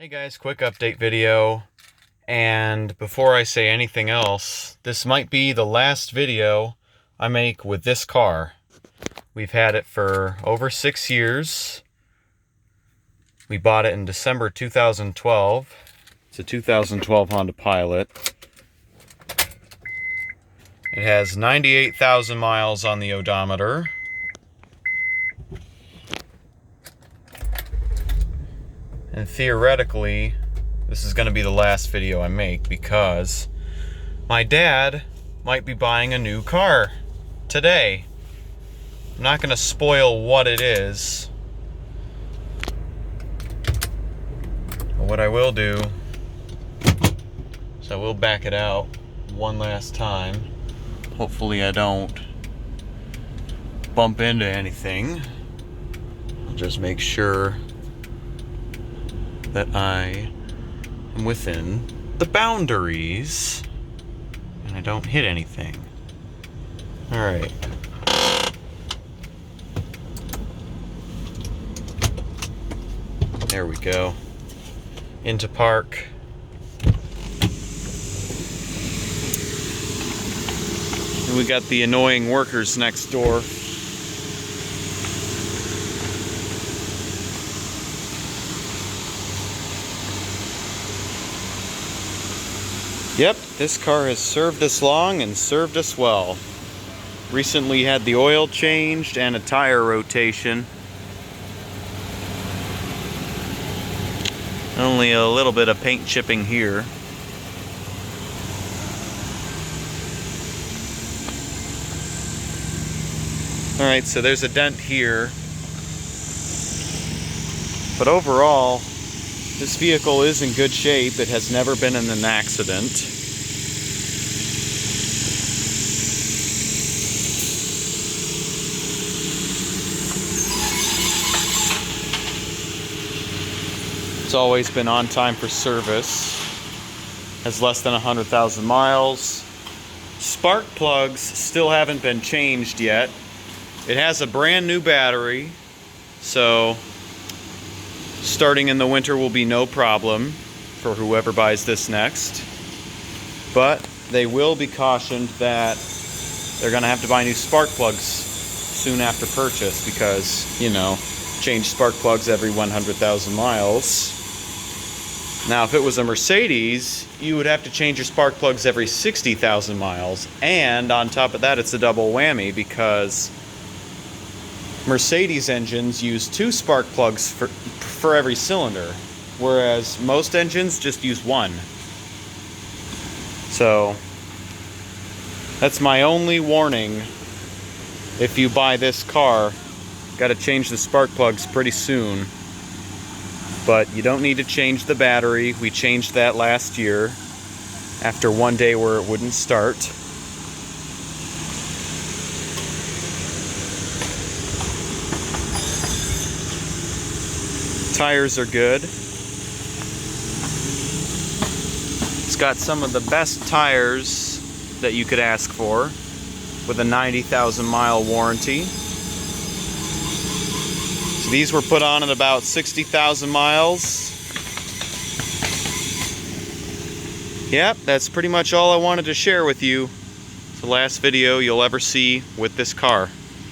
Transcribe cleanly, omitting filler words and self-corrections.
Hey guys, quick update video, and before I say anything else, this might be the last video I make with this car. We've had it for over 6 years. We bought it in December 2012. It's a 2012 Honda Pilot. It has 98,000 miles on the odometer. And theoretically, this is going to be the last video I make because my dad might be buying a new car today. I'm not going to spoil what it is. But what I will do is I will back it out one last time. Hopefully I don't bump into anything. I'll just make sure that I am within the boundaries and I don't hit anything. Alright. There we go. Into park. And we got the annoying workers next door. Yep, this car has served us long and served us well. Recently had the oil changed and a tire rotation. Only a little bit of paint chipping here. Alright, so there's a dent here. But overall, this vehicle is in good shape. It has never been in an accident. It's always been on time for service. Has less than 100,000 miles. Spark plugs still haven't been changed yet. It has a brand new battery, so starting in the winter will be no problem for whoever buys this next. But they will be cautioned that they're going to have to buy new spark plugs soon after purchase because, you know, change spark plugs every 100,000 miles. Now, if it was a Mercedes, you would have to change your spark plugs every 60,000 miles. And on top of that, it's a double whammy because Mercedes engines use 2 spark plugs for every cylinder, whereas most engines just use 1. So that's my only warning. If you buy this car, got to change the spark plugs pretty soon. But you don't need to change the battery. We changed that last year after one day where it wouldn't start. Tires are good. It's got some of the best tires that you could ask for with a 90,000 mile warranty. So these were put on at about 60,000 miles. Yep, that's pretty much all I wanted to share with you. It's the last video you'll ever see with this car.